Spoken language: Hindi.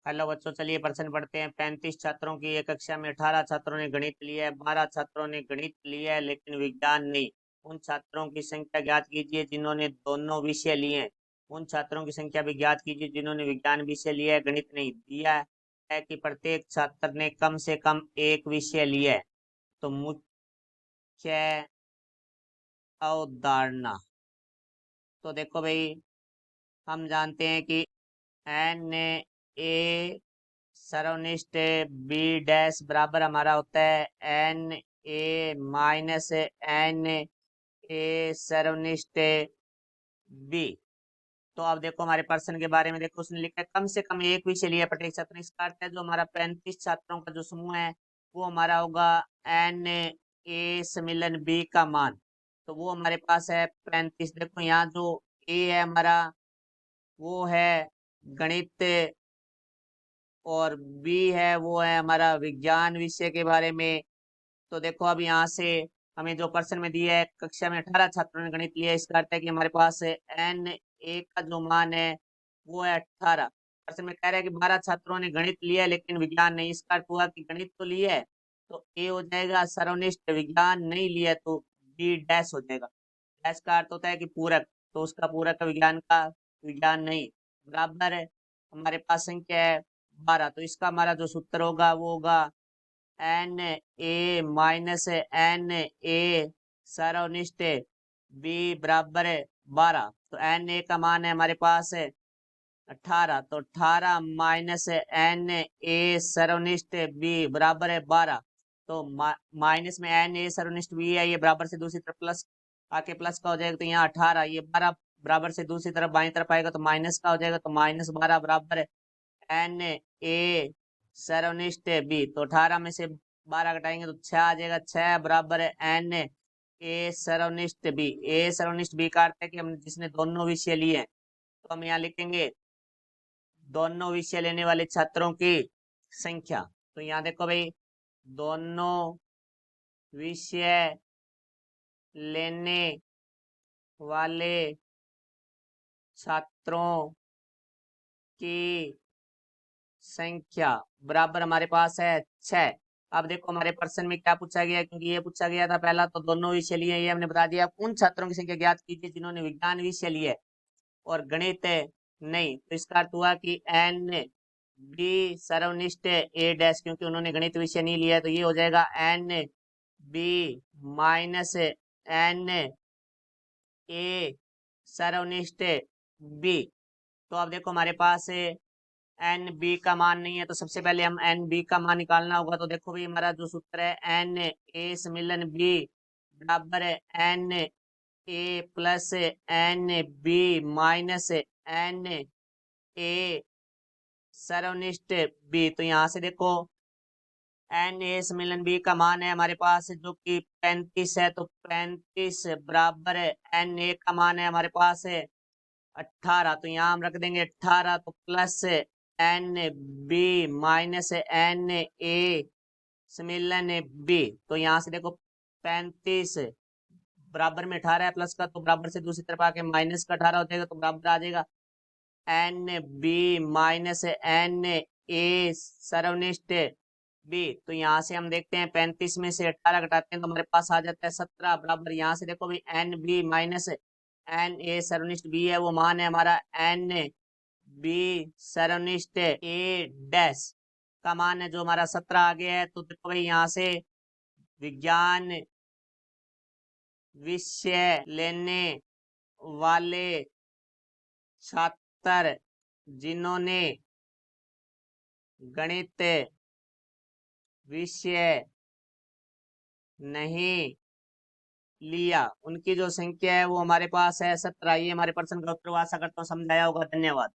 हेलो बच्चों, चलिए प्रश्न पढ़ते हैं। 35 छात्रों की एक कक्षा में 18 छात्रों ने गणित लिया है, 12 छात्रों ने गणित लिया है लेकिन विज्ञान नहीं। उन छात्रों की संख्या ज्ञात कीजिए जिन्होंने दोनों विषय लिए हैं। उन छात्रों की संख्या भी ज्ञात कीजिए जिन्होंने विज्ञान विषय लिया है, गणित नहीं। दिया है कि प्रत्येक छात्र ने कम से कम एक विषय लिया है। तो मुख्य अवधारणा, तो देखो भाई, हम जानते हैं कि एन ए सरवनिष्ठ बी डैश बराबर हमारा होता है n A minus n A सरवनिष्ठ बी। तो अब देखो हमारे पर्सन के बारे में, देखो उसने लिखा है कम से कम एक विषय लिया प्रत्येक छात्र। इसका अर्थ है जो हमारा 35 छात्रों का जो समूह है वो हमारा होगा एन ए सम्मिलन बी का मान। तो वो हमारे पास है 35। देखो यहाँ जो ए है हमारा वो है गणित, और बी है वो है हमारा विज्ञान विषय के बारे में। तो देखो अब यहाँ से हमें जो प्रश्न में दिया है कक्षा में 18 छात्रों ने गणित लिया, इसका अर्थ है कि हमारे पास एन ए का जो मान है वो है 18। प्रश्न में कह रहा है कि 12 छात्रों ने गणित लिया है लेकिन विज्ञान नहीं। इसका अर्थ हुआ कि गणित तो लिया है तो ए हो जाएगा सर्वनिष्ठ, विज्ञान नहीं लिया तो बी डैश हो जाएगा। डैश का अर्थ होता है कि पूरक, तो उसका पूरक है विज्ञान का, विज्ञान नहीं। बराबर है हमारे पास संख्या है 12, तो इसका हमारा जो सूत्र होगा वो होगा n A minus n A सर्वनिष्ठ बी बराबर 12। तो एन ए का मान है हमारे पास 18, तो 18 माइनस एन ए सर्वनिष्ठ बी बराबर है 12। तो माइनस में एन ए सर्वनिष्ठ बी है, ये बराबर से दूसरी तरफ प्लस आके प्लस का हो जाएगा, तो यहाँ 18, ये 12 बराबर से दूसरी तरफ बाई तरफ आएगा तो माइनस का हो जाएगा, तो माइनस 12 बराबर है एन ए सर्वनिष्ठ बी। तो 18 में से 12 घटाएंगे तो 6 आ जाएगा, 6 बराबर है एन ए सर्वनिष्ठ बी। ए सर्वनिष्ठ बी का अर्थ है कि हम जिसने दोनों विषय लिए हैं, तो हम यहाँ लिखेंगे दोनों विषय लेने वाले छात्रों की संख्या। तो यहाँ देखो भाई, दोनों विषय लेने वाले छात्रों की संख्या बराबर हमारे पास है 6। अब देखो हमारे प्रश्न में क्या पूछा गया, क्योंकि ये पूछा गया था पहला, तो दोनों विषय लिए ये हमने बता दिया। उन छात्रों की संख्या ज्ञात कीजिए जिन्होंने विज्ञान विषय लिए और गणित नहीं। तो इसका अर्थ हुआ कि एन बी सर्वनिष्ठ ए डैश, क्योंकि उन्होंने गणित विषय नहीं लिया, तो ये हो जाएगा n B minus n A सर्वनिष्ठ बी। तो अब देखो हमारे पास एन बी का मान नहीं है, तो सबसे पहले हम एन बी का मान निकालना होगा। तो देखो भाई, हमारा जो सूत्र है एन ए सम्मिलन बी बराबर है n A plus n B minus n A सर्वनिष्ठ बी। तो यहाँ से देखो एन ए सम्मिलन बी का मान है हमारे पास जो कि 35 है, तो 35 बराबर है एन ए का मान है हमारे पास है 18। तो यहाँ हम रख देंगे 18, तो plus n B minus n a सम्मिलन बी। तो यहाँ से देखो 35 बराबर में 18 है प्लस का, तो बराबर से दूसरी तरफ आके माइनस का 18 हो जाएगा, तो बराबर आ जाएगा n B minus n A सर्वनिष्ठ बी। तो यहाँ से हम देखते हैं 35 में से 18 घटाते हैं तो हमारे पास आ जाता है 17 बराबर। यहाँ से देखो भाई, n B minus n A सर्वनिष्ठ बी है, वो मान है हमारा एन बी सर्वनिष्ठ ए डैश का मान है जो हमारा 17 आ गया है। तो देखो भाई, यहाँ से विज्ञान विषय लेने वाले छात्र जिन्होंने गणित विषय नहीं लिया, उनकी जो संख्या है वो हमारे पास है 17। ये हमारे प्रश्न का उत्तर, आशा करता हूँ समझाया होगा। धन्यवाद।